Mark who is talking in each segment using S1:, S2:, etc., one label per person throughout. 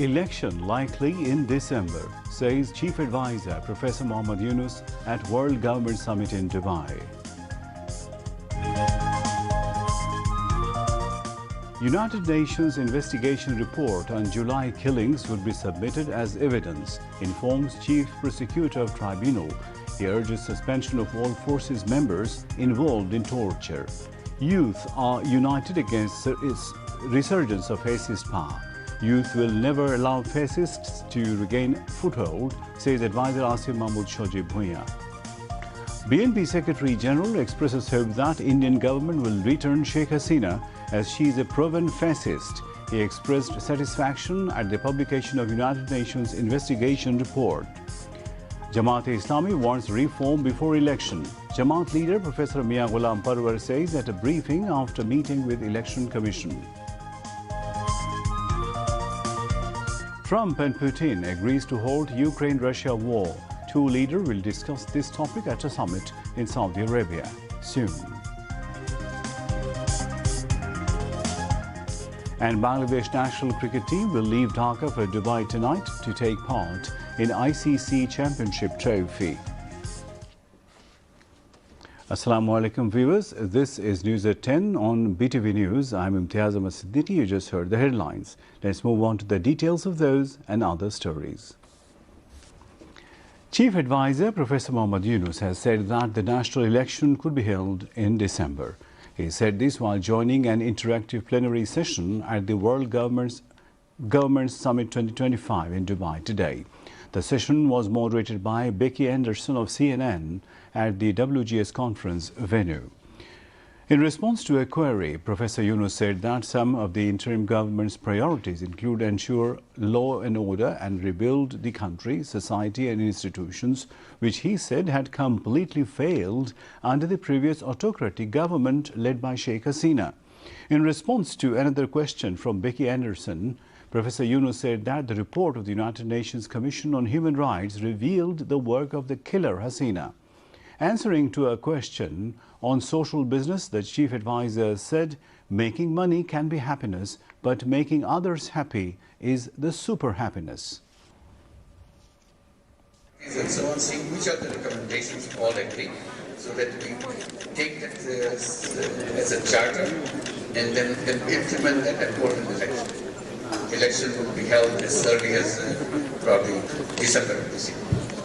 S1: Election likely in December, says Chief Advisor Professor Mohammad Yunus at World Government Summit in Dubai. United Nations investigation report on July killings would be submitted as evidence, informs Chief Prosecutor of Tribunal. He urges suspension of all forces members involved in torture. Youth are united against its resurgence of fascist power. Youth will never allow fascists to regain foothold, says Advisor Asim Mahmood Shoji Bhuiya. BNP Secretary General expresses hope that Indian government will return Sheikh Hasina as she is a proven fascist. He expressed satisfaction at the publication of United Nations investigation report. Jamaat-e-Islami wants reform before election. Jamaat leader Professor Mia Ghulam Parwar says at a briefing after meeting with Election Commission. Trump and Putin agrees to halt Ukraine-Russia war. Two leaders will discuss this topic at a summit in Saudi Arabia soon. And Bangladesh national cricket team will leave Dhaka for Dubai tonight to take part in ICC Championship Trophy. Assalamu alaikum viewers, this is News at 10 on BTV News. I'm Imtiaz Ahmad Siddiqui. You just heard the headlines. Let's move on to the details of those and other stories. Chief Advisor Professor Mohammad Yunus has said that the national election could be held in December. He said this while joining an interactive plenary session at the World Government Summit 2025 in Dubai today. The session was moderated by Becky Anderson of CNN at the WGS conference venue. In response to a query, Professor Yunus said that some of the interim government's priorities include ensure law and order and rebuild the country, society and institutions, which he said had completely failed under the previous autocratic government led by Sheikh Hasina. In response to another question from Becky Anderson, Professor Yunus said that the report of the United Nations Commission on Human Rights revealed the work of the killer Hasina. Answering to a question on social business, the chief advisor said, making money can be happiness, but making others happy is the super happiness.
S2: And so on, see which are the recommendations all agree, so that we take that as a charter and then implement that and hold an election. Election will be held as early as probably December of this year.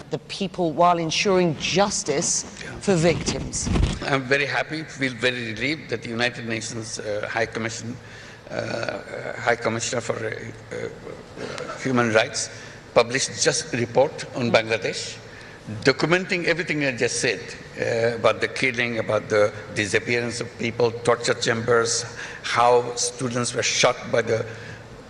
S3: The people while ensuring justice for victims.
S2: I'm very happy, feel very relieved that the United Nations High Commissioner for Human Rights published just a report on Bangladesh, documenting everything I just said about the killing, about the disappearance of people, torture chambers, how students were shot by the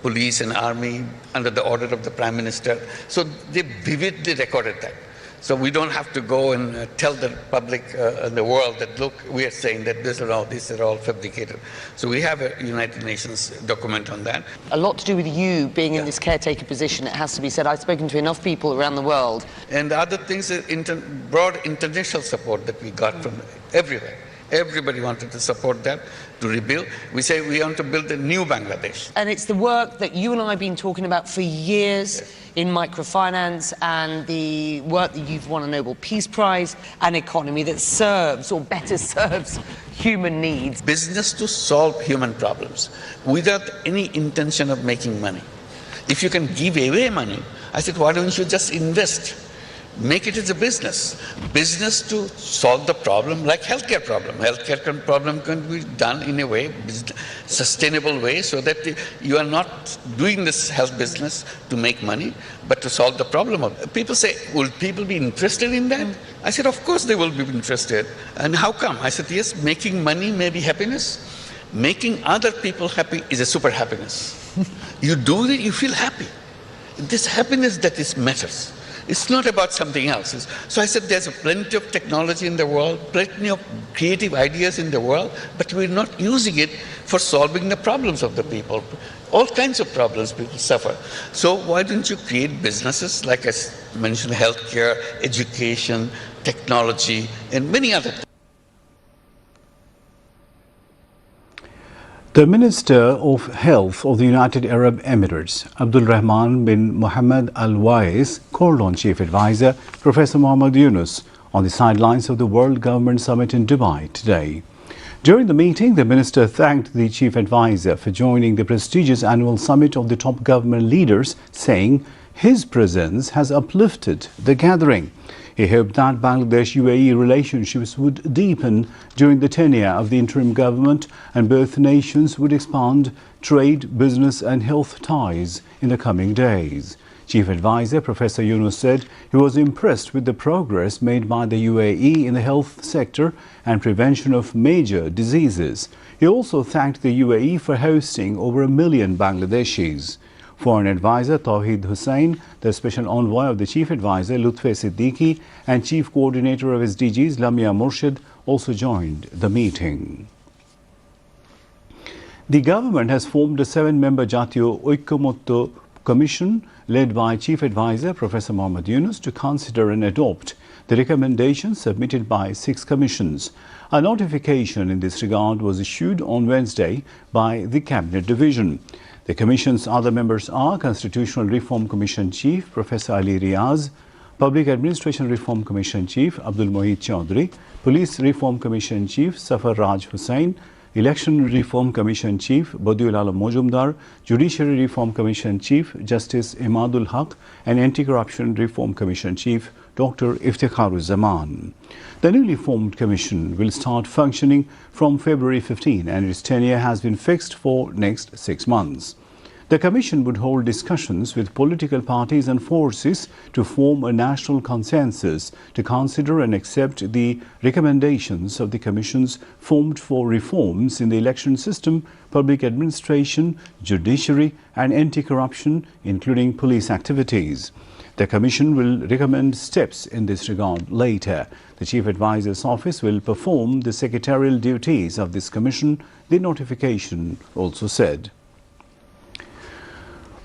S2: police and army under the order of the Prime Minister. So they vividly recorded that. So we don't have to go and tell the public and the world that, look, we are saying that these are all fabricated. So we have a United Nations document on that.
S3: A lot to do with you being in this caretaker position, it has to be said. I've spoken to enough people around the world.
S2: And the other things is broad international support that we got from everywhere. Everybody wanted to support that, to rebuild. We say we want to build a new Bangladesh.
S3: And it's the work that you and I have been talking about for years in microfinance, and the work that you've won a Nobel Peace Prize, an economy that serves, or better serves, human needs.
S2: Business to solve human problems without any intention of making money. If you can give away money, I said, why don't you just invest? Make it as a business. Business to solve the problem, like healthcare problem. Healthcare problem can be done in a way, sustainable way, so that you are not doing this health business to make money, but to solve the problem. People say, will people be interested in that? I said, of course they will be interested. And how come? I said, yes, making money may be happiness. Making other people happy is a super happiness. You do it, you feel happy. This happiness that is matters. It's not about something else. So I said there's plenty of technology in the world, plenty of creative ideas in the world, but we're not using it for solving the problems of the people. All kinds of problems people suffer. So why don't you create businesses, like I mentioned, healthcare, education, technology, and many other things.
S1: The Minister of Health of the United Arab Emirates, Abdul Rahman bin Mohammed Al Wais, called on Chief Advisor Professor Mohammed Yunus on the sidelines of the World Government Summit in Dubai today. During the meeting, the Minister thanked the Chief Advisor for joining the prestigious annual summit of the top government leaders, saying his presence has uplifted the gathering. He hoped that Bangladesh-UAE relationships would deepen during the tenure of the interim government and both nations would expand trade, business and health ties in the coming days. Chief Advisor Professor Yunus said he was impressed with the progress made by the UAE in the health sector and prevention of major diseases. He also thanked the UAE for hosting over 1 million Bangladeshis. Foreign Advisor Tawhid Hussain, the Special Envoy of the Chief Advisor Lutfi Siddiqui and Chief Coordinator of SDGs Lamia Murshid also joined the meeting. The government has formed a 7-member Jatiyo Oikomoto Commission led by Chief Advisor Professor Mohammed Yunus to consider and adopt the recommendations submitted by 6 commissions. A notification in this regard was issued on Wednesday by the Cabinet Division. The Commission's other members are Constitutional Reform Commission Chief Professor Ali Riaz, Public Administration Reform Commission Chief Abdul Mohit Chaudhry, Police Reform Commission Chief Safar Raj Hussain, Election Reform Commission Chief Badiul Alam Mojumdar, Judiciary Reform Commission Chief Justice Imadul Haq and Anti-Corruption Reform Commission Chief Dr. Iftikharuz Zaman. The newly formed commission will start functioning from February 15 and its tenure has been fixed for next 6 months. The commission would hold discussions with political parties and forces to form a national consensus to consider and accept the recommendations of the commissions formed for reforms in the election system, public administration, judiciary and anti-corruption, including police activities. The Commission will recommend steps in this regard later. The Chief Advisor's Office will perform the secretarial duties of this Commission, the notification also said.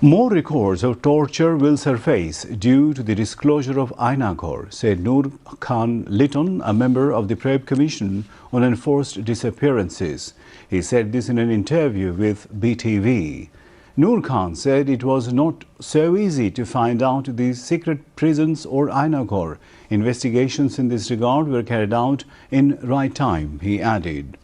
S1: More records of torture will surface due to the disclosure of Ainagor, said Noor Khan Litton, a member of the Probe Commission on Enforced Disappearances. He said this in an interview with BTV. Noor Khan said it was not so easy to find out the secret prisons or Ainagor. Investigations in this regard were carried out in right time, he added.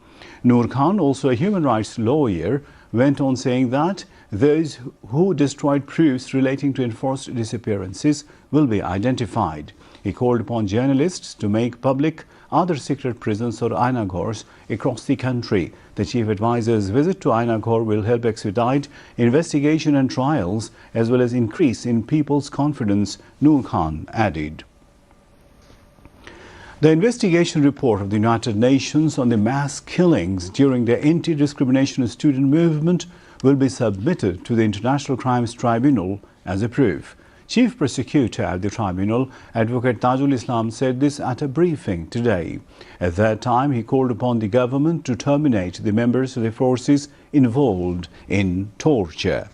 S1: Noor Khan, also a human rights lawyer, went on saying that those who destroyed proofs relating to enforced disappearances will be identified. He called upon journalists to make public other secret prisons or Ainagors across the country. The Chief Advisor's visit to Ainagor will help expedite investigation and trials as well as increase in people's confidence, Noor Khan added. The investigation report of the United Nations on the mass killings during the anti-discrimination student movement will be submitted to the International Crimes Tribunal as a proof. Chief Prosecutor at the tribunal, Advocate Tajul Islam, said this at a briefing today. At that time, he called upon the government to terminate the members of the forces involved in torture.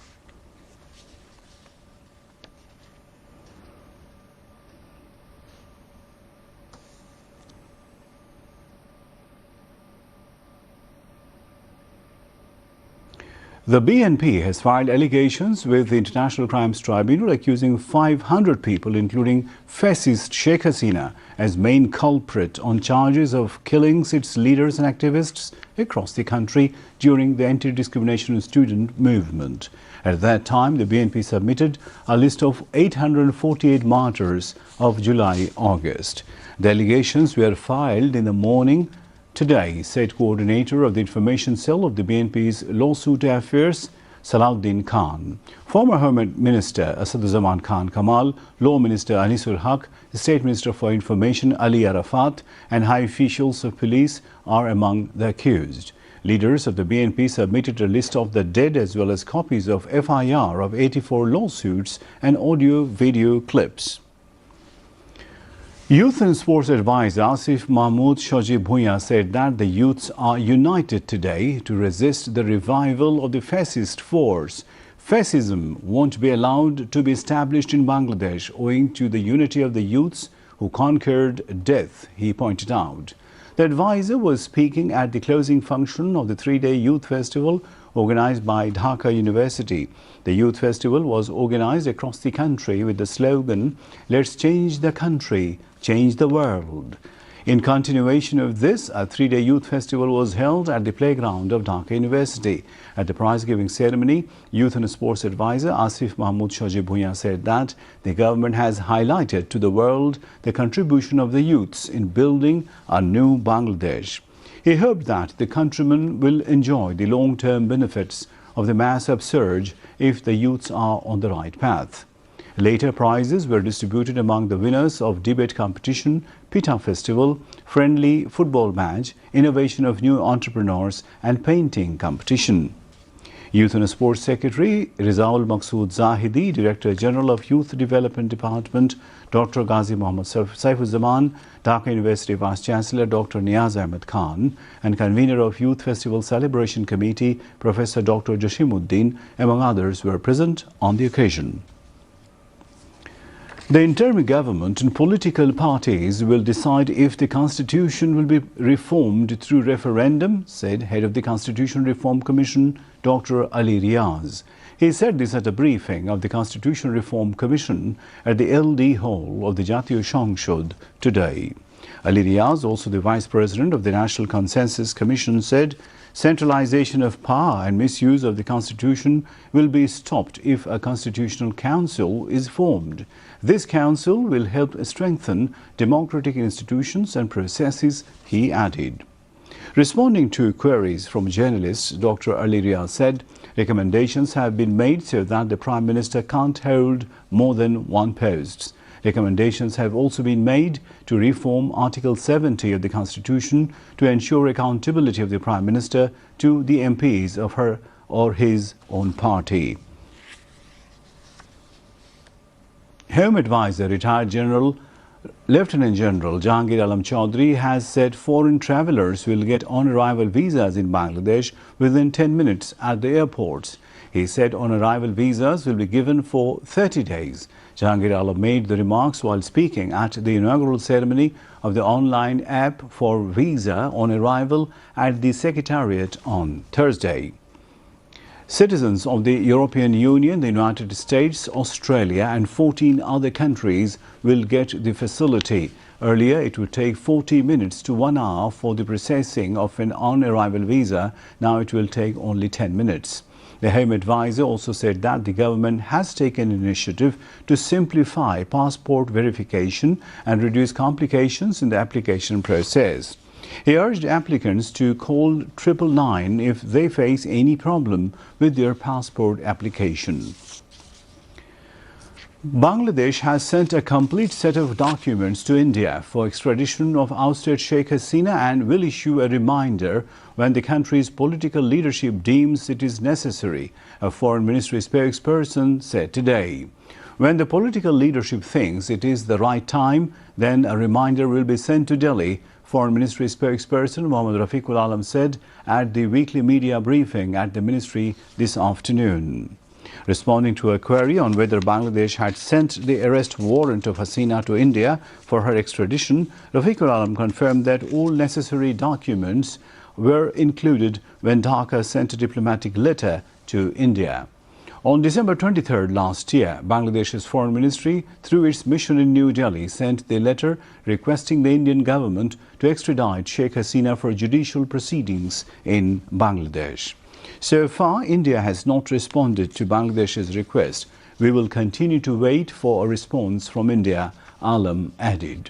S1: The BNP has filed allegations with the International Crimes Tribunal accusing 500 people, including fascist Sheikh Hasina, as main culprit on charges of killing its leaders and activists across the country during the anti-discrimination student movement. At that time, the BNP submitted a list of 848 martyrs of July-August. The allegations were filed in the morning today, said coordinator of the information cell of the BNP's lawsuit affairs, Salahuddin Khan. Former Home Minister Asaduzaman Khan Kamal, Law Minister Anisul Haq, State Minister for Information Ali Arafat and high officials of police are among the accused. Leaders of the BNP submitted a list of the dead as well as copies of FIR of 84 lawsuits and audio-video clips. Youth and Sports Advisor Asif Mahmood Shoji Bhuiya said that the youths are united today to resist the revival of the fascist force. Fascism won't be allowed to be established in Bangladesh owing to the unity of the youths who conquered death, he pointed out. The advisor was speaking at the closing function of the 3-day youth festival organized by Dhaka University. The youth festival was organized across the country with the slogan, "Let's change the country, change the world." In continuation of this, a three-day youth festival was held at the playground of Dhaka University. At the prize-giving ceremony, Youth and Sports Advisor Asif Mahmood Shoji Bhuiyan said that the government has highlighted to the world the contribution of the youths in building a new Bangladesh. He hoped that the countrymen will enjoy the long-term benefits of the mass upsurge if the youths are on the right path. Later prizes were distributed among the winners of debate competition, Pita Festival, friendly football match, innovation of new entrepreneurs and painting competition. Youth and Sports Secretary Rizaul Maqsood Zahidi, Director General of Youth Development Department, Dr. Ghazi Mohammad Saifuzzaman, Dhaka University Vice Chancellor Dr. Niaz Ahmed Khan, and convener of Youth Festival Celebration Committee, Professor Dr. Jashimuddin, among others, were present on the occasion. The interim government and political parties will decide if the constitution will be reformed through referendum, said head of the Constitution Reform Commission, Dr. Ali Riaz. He said this at a briefing of the Constitution Reform Commission at the LD Hall of the Jatiyo Shangshod today. Ali Riaz, also the Vice President of the National Consensus Commission, said centralization of power and misuse of the Constitution will be stopped if a Constitutional Council is formed. This council will help strengthen democratic institutions and processes, he added. Responding to queries from journalists, Dr. Ali Riaz said recommendations have been made so that the Prime Minister can't hold more than one post. Recommendations have also been made to reform Article 70 of the Constitution to ensure accountability of the Prime Minister to the MPs of her or his own party. Home Advisor, retired Lieutenant General Jahangir Alam Chaudhry has said foreign travellers will get on-arrival visas in Bangladesh within 10 minutes at the airports. He said on-arrival visas will be given for 30 days. Jahangir Alam made the remarks while speaking at the inaugural ceremony of the online app for visa on arrival at the Secretariat on Thursday. Citizens of the European Union, the United States, Australia and 14 other countries will get the facility. Earlier, it would take 40 minutes to 1 hour for the processing of an on-arrival visa. Now it will take only 10 minutes. The Home Advisor also said that the government has taken initiative to simplify passport verification and reduce complications in the application process. He urged applicants to call 999 if they face any problem with their passport application. Bangladesh has sent a complete set of documents to India for extradition of ousted Sheikh Hasina and will issue a reminder when the country's political leadership deems it is necessary, a Foreign Ministry spokesperson said today. When the political leadership thinks it is the right time, then a reminder will be sent to Delhi, Foreign Ministry spokesperson Mohammad Rafiqul Alam said at the weekly media briefing at the ministry this afternoon. Responding to a query on whether Bangladesh had sent the arrest warrant of Hasina to India for her extradition, Rafiqul Alam confirmed that all necessary documents were included when Dhaka sent a diplomatic letter to India. On December 23rd last year, Bangladesh's Foreign Ministry, through its mission in New Delhi, sent the letter requesting the Indian government to extradite Sheikh Hasina for judicial proceedings in Bangladesh. So far, India has not responded to Bangladesh's request. We will continue to wait for a response from India, Alam added.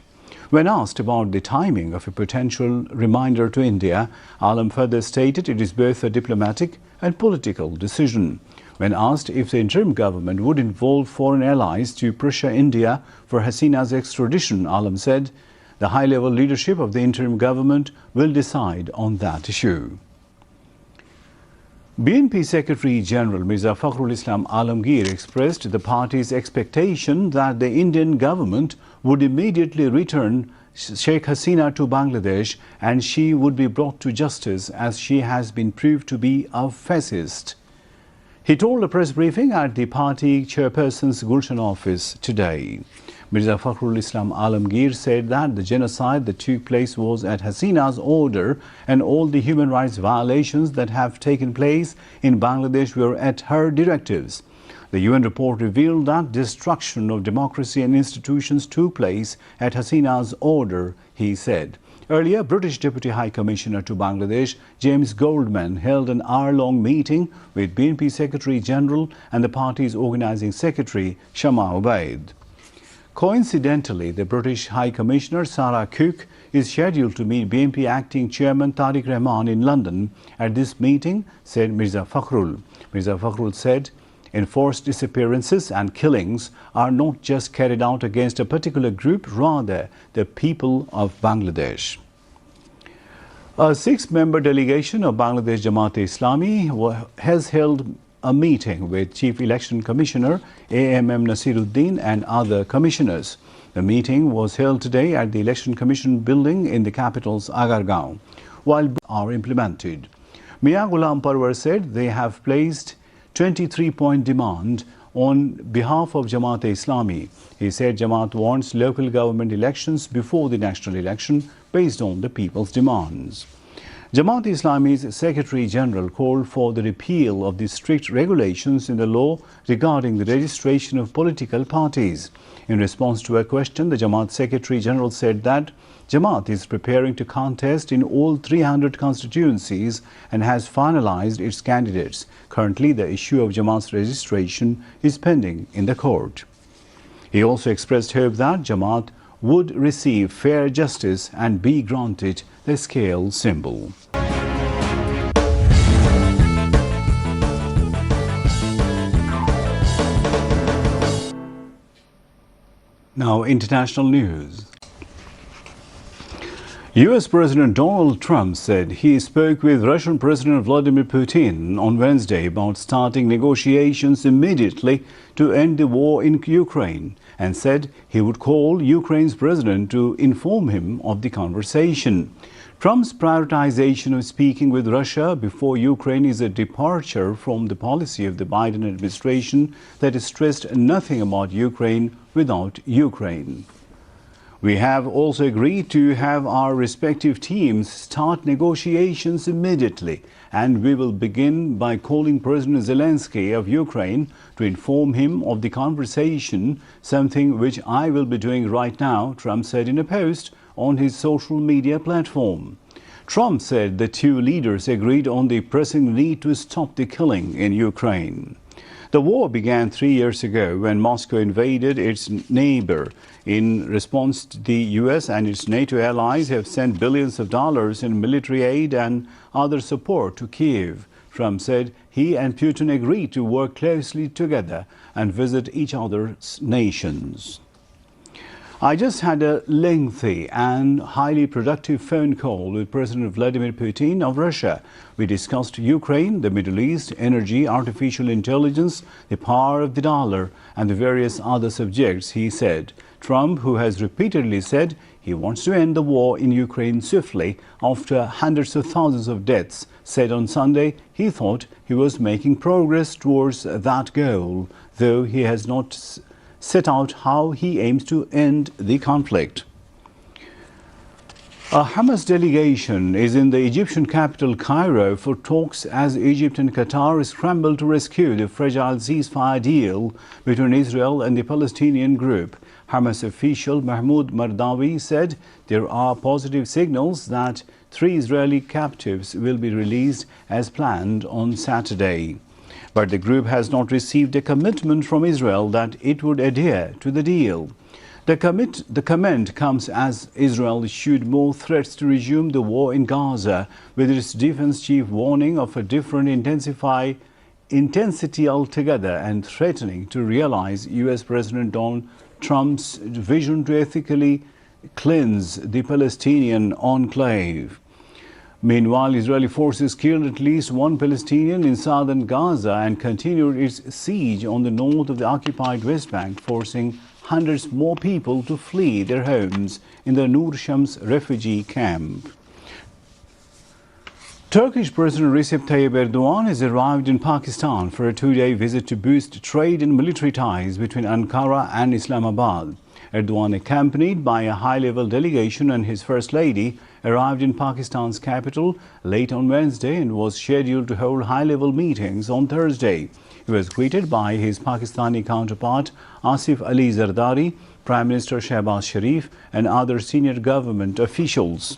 S1: When asked about the timing of a potential reminder to India, Alam further stated it is both a diplomatic and political decision. When asked if the interim government would involve foreign allies to pressure India for Hasina's extradition, Alam said the high-level leadership of the interim government will decide on that issue. BNP Secretary General Mirza Fakhrul Islam Alamgir expressed the party's expectation that the Indian government would immediately return Sheikh Hasina to Bangladesh and she would be brought to justice as she has been proved to be a fascist. He told a press briefing at the party chairperson's Gulshan office today. Mirza Fakhrul Islam Alamgir said that the genocide that took place was at Hasina's order and all the human rights violations that have taken place in Bangladesh were at her directives. The UN report revealed that destruction of democracy and institutions took place at Hasina's order, he said. Earlier, British Deputy High Commissioner to Bangladesh, James Goldman, held an hour-long meeting with BNP Secretary General and the party's organising secretary, Shama Ubaid. Coincidentally, the British High Commissioner, Sarah Cook, is scheduled to meet BNP Acting Chairman Tariq Rahman in London. At this meeting, said Mirza Fakhrul. Mirza Fakhrul said, enforced disappearances and killings are not just carried out against a particular group, rather the people of Bangladesh. A 6-member delegation of Bangladesh Jamaat-e-Islami has held a meeting with Chief Election Commissioner AMM Nasiruddin and other commissioners. The meeting was held today at the Election Commission building in the capital's Agargaon. While are implemented, Mia Ghulam Parwar said they have placed 23-point demand on behalf of Jamaat-e-Islami. He said Jamaat wants local government elections before the national election based on the people's demands. Jamaat-e-Islami's Secretary General called for the repeal of the strict regulations in the law regarding the registration of political parties. In response to a question, the Jamaat Secretary General said that Jamaat is preparing to contest in all 300 constituencies and has finalized its candidates. Currently, the issue of Jamaat's registration is pending in the court. He also expressed hope that Jamaat would receive fair justice and be granted the scale symbol. Now, international news. U.S. President Donald Trump said he spoke with Russian President Vladimir Putin on Wednesday about starting negotiations immediately to end the war in Ukraine and said he would call Ukraine's president to inform him of the conversation. Trump's prioritization of speaking with Russia before Ukraine is a departure from the policy of the Biden administration that stressed nothing about Ukraine without Ukraine. We have also agreed to have our respective teams start negotiations immediately, and we will begin by calling President Zelensky of Ukraine to inform him of the conversation, something which I will be doing right now, Trump said in a post on his social media platform. Trump said the two leaders agreed on the pressing need to stop the killing in Ukraine. The war began 3 years ago when Moscow invaded its neighbor. In response, the U.S. and its NATO allies have sent billions of dollars in military aid and other support to Kyiv. Trump said he and Putin agreed to work closely together and visit each other's nations. I just had a lengthy and highly productive phone call with President Vladimir Putin of Russia. We discussed Ukraine, the Middle East, energy, artificial intelligence, the power of the dollar, and the various other subjects, he said. Trump, who has repeatedly said he wants to end the war in Ukraine swiftly after hundreds of thousands of deaths, said on Sunday he thought he was making progress towards that goal, though he has not set out how he aims to end the conflict. A Hamas delegation is in the Egyptian capital Cairo for talks as Egypt and Qatar scramble to rescue the fragile ceasefire deal between Israel and the Palestinian group. Hamas official Mahmoud Mardawi said there are positive signals that 3 Israeli captives will be released as planned on Saturday. But the group has not received a commitment from Israel that it would adhere to the deal. The comment comes as Israel issued more threats to resume the war in Gaza, with its defense chief warning of a different intensity altogether and threatening to realize U.S. President Donald Trump's vision to ethically cleanse the Palestinian enclave. Meanwhile, Israeli forces killed at least 1 Palestinian in southern Gaza and continued its siege on the north of the occupied West Bank, forcing hundreds more people to flee their homes in the Nur Shams refugee camp. Turkish President Recep Tayyip Erdogan has arrived in Pakistan for a 2-day visit to boost trade and military ties between Ankara and Islamabad. Erdogan, accompanied by a high-level delegation and his First Lady, arrived in Pakistan's capital late on Wednesday and was scheduled to hold high-level meetings on Thursday. He was greeted by his Pakistani counterpart Asif Ali Zardari, Prime Minister Shehbaz Sharif and other senior government officials.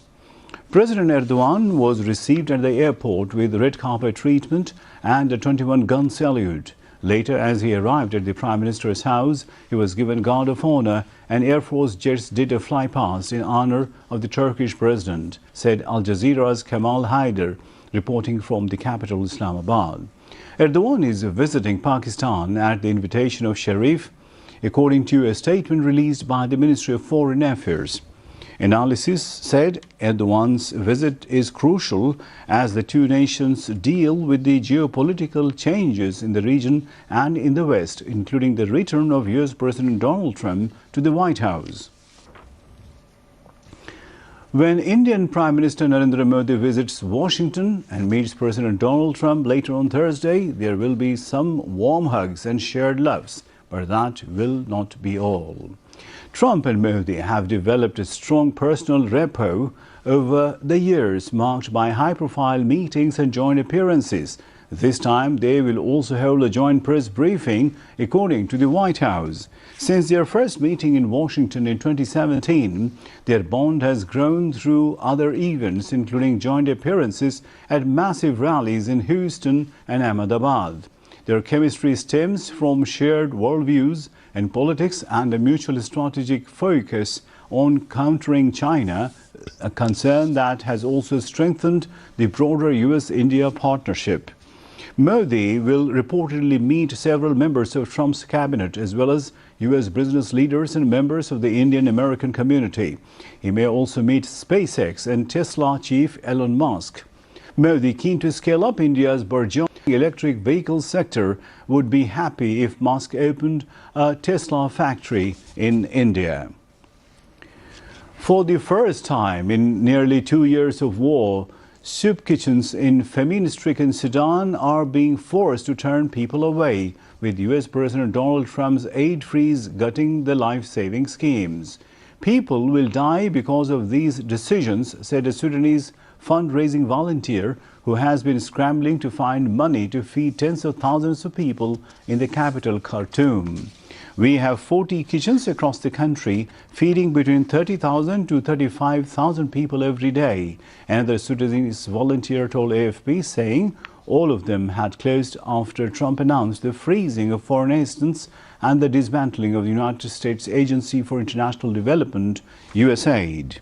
S1: President Erdogan was received at the airport with red carpet treatment and a 21-gun salute. Later, as he arrived at the Prime Minister's house, he was given Guard of Honor and Air Force jets did a flypast in honor of the Turkish president, said Al Jazeera's Kamal Haider, reporting from the capital Islamabad. Erdogan is visiting Pakistan at the invitation of Sharif, according to a statement released by the Ministry of Foreign Affairs. Analysis said Erdogan's visit is crucial as the two nations deal with the geopolitical changes in the region and in the West, including the return of US President Donald Trump to the White House. When Indian Prime Minister Narendra Modi visits Washington and meets President Donald Trump later on Thursday, there will be some warm hugs and shared loves, but that will not be all. Trump and Modi have developed a strong personal rapport over the years, marked by high-profile meetings and joint appearances. This time, they will also hold a joint press briefing, according to the White House. Since their first meeting in Washington in 2017, their bond has grown through other events, including joint appearances at massive rallies in Houston and Ahmedabad. Their chemistry stems from shared worldviews and politics and a mutual strategic focus on countering China, a concern that has also strengthened the broader US-India partnership. Modi will reportedly meet several members of Trump's cabinet as well as US business leaders and members of the Indian-American community. He may also meet SpaceX and Tesla chief Elon Musk. Modi, keen to scale up India's burgeoning electric vehicle sector, would be happy if Musk opened a Tesla factory in India. For the first time in nearly 2 years of war, soup kitchens in famine-stricken Sudan are being forced to turn people away, with US President Donald Trump's aid freeze gutting the life-saving schemes. People will die because of these decisions, said a Sudanese fundraising volunteer who has been scrambling to find money to feed tens of thousands of people in the capital, Khartoum. We have 40 kitchens across the country, feeding between 30,000 to 35,000 people every day. Another Sudanese volunteer told AFP, saying all of them had closed after Trump announced the freezing of foreign assistance and the dismantling of the United States Agency for International Development, USAID.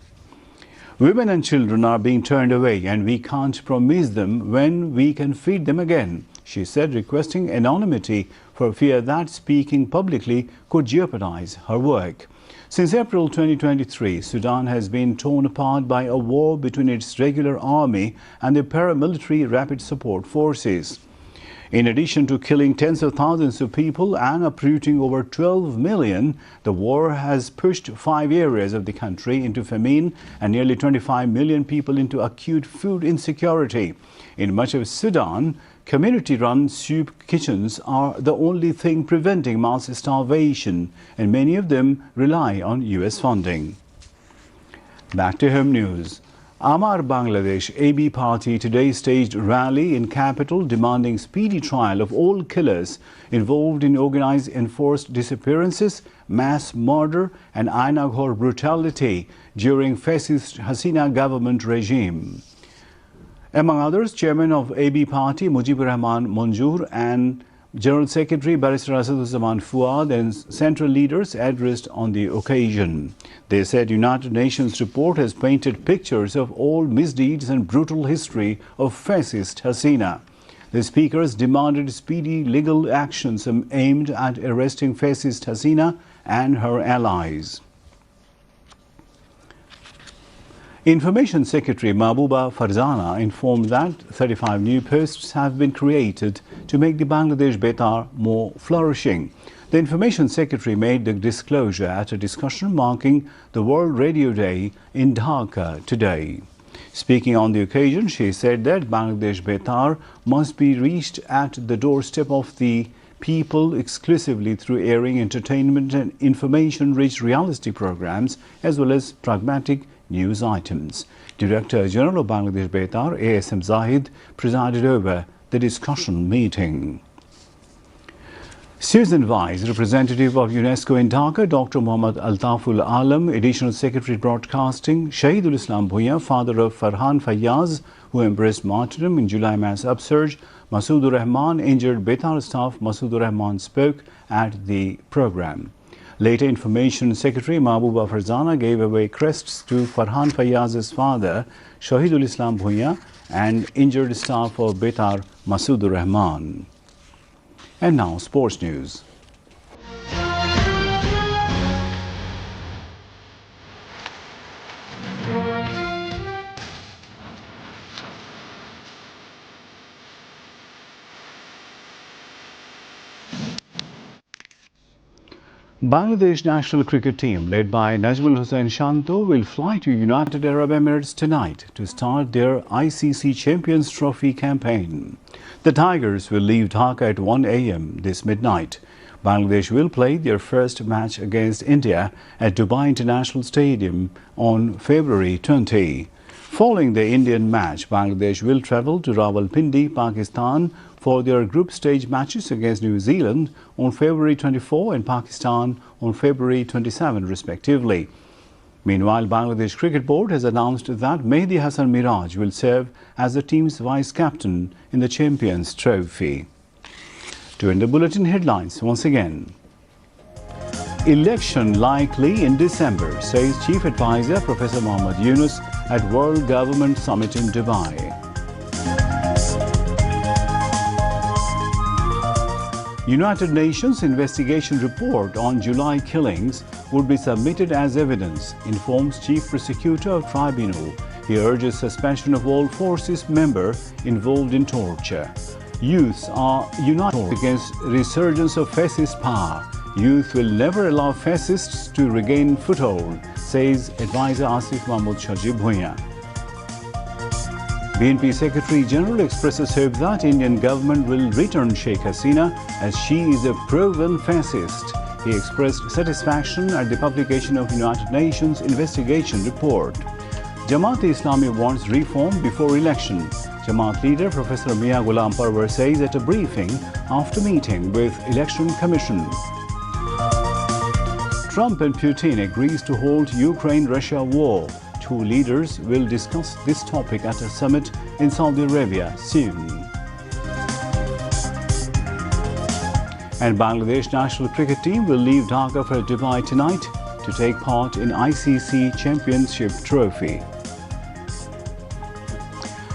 S1: Women and children are being turned away, and we can't promise them when we can feed them again, she said, requesting anonymity for fear that speaking publicly could jeopardize her work. Since April 2023, Sudan has been torn apart by a war between its regular army and the paramilitary Rapid Support Forces. In addition to killing tens of thousands of people and uprooting over 12 million, the war has pushed 5 areas of the country into famine and nearly 25 million people into acute food insecurity. In much of Sudan, community-run soup kitchens are the only thing preventing mass starvation, and many of them rely on US funding. Back to home news. Amar Bangladesh AB party today staged rally in capital demanding speedy trial of all killers involved in organized enforced disappearances, mass murder and Ainaghor brutality during fascist Hasina government regime. Among others, Chairman of AB party Mujibur Rahman Manzoor and General Secretary Barrister Asaduzzaman Fuad and central leaders addressed on the occasion. They said United Nations report has painted pictures of all misdeeds and brutal history of fascist Hasina. The speakers demanded speedy legal actions aimed at arresting fascist Hasina and her allies. Information Secretary Mahbooba Farzana informed that 35 new posts have been created to make the Bangladesh Betar more flourishing. The Information Secretary made the disclosure at a discussion marking the World Radio Day in Dhaka today. Speaking on the occasion, she said that Bangladesh Betar must be reached at the doorstep of the people exclusively through airing entertainment and information-rich reality programs as well as pragmatic news items. Director General of Bangladesh Betar, A.S.M. Zahid, presided over the discussion meeting. Susan Vice, representative of UNESCO in Dhaka, Dr. Muhammad Altaful Alam, Additional Secretary Broadcasting, Shahidul Islam Bhuiya, father of Farhan Fayyaz, who embraced martyrdom in July mass upsurge, Masoodur Rahman, injured Betar staff. Masoodur Rahman spoke at the program. Later, Information Secretary Mahbooba Farzana gave away crests to Farhan Fayyaz's father, Shahidul Islam Bhuiya, and injured staff of Betar, Masoodur Rahman. And now, sports news. Bangladesh national cricket team led by Najmul Hussain Shanto will fly to United Arab Emirates tonight to start their ICC Champions Trophy campaign. The Tigers will leave Dhaka at 1 a.m. this midnight. Bangladesh will play their first match against India at Dubai International Stadium on February 20. Following the Indian match, Bangladesh will travel to Rawalpindi, Pakistan for their group stage matches against New Zealand on February 24 and Pakistan on February 27 respectively. Meanwhile, Bangladesh Cricket Board has announced that Mehdi Hassan Miraj will serve as the team's vice-captain in the Champions Trophy. To end the bulletin headlines once again. Election likely in December, says Chief Advisor Professor Muhammad Yunus at World Government Summit in Dubai. United Nations investigation report on July killings would be submitted as evidence, informs Chief Prosecutor of Tribunal. He urges suspension of all forces members involved in torture. Youths are united against resurgence of fascist power. Youth will never allow fascists to regain foothold, says Advisor Asif Mahmood Shajib Bhuiya. BNP Secretary General expresses hope that Indian government will return Sheikh Hasina as she is a proven fascist. He expressed satisfaction at the publication of United Nations investigation report. Jamaat-e-Islami wants reform before election. Jamaat leader Professor Mia Ghulam Parvar says at a briefing after meeting with Election Commission. Trump and Putin agrees to halt Ukraine-Russia war. Two leaders will discuss this topic at a summit in Saudi Arabia soon. And Bangladesh national cricket team will leave Dhaka for Dubai tonight to take part in ICC Championship Trophy.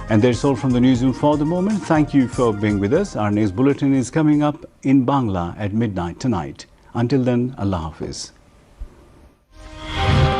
S1: And that's all from the newsroom for the moment. Thank you for being with us. Our next bulletin is coming up in Bangla at midnight tonight. Until then, Allah Hafiz.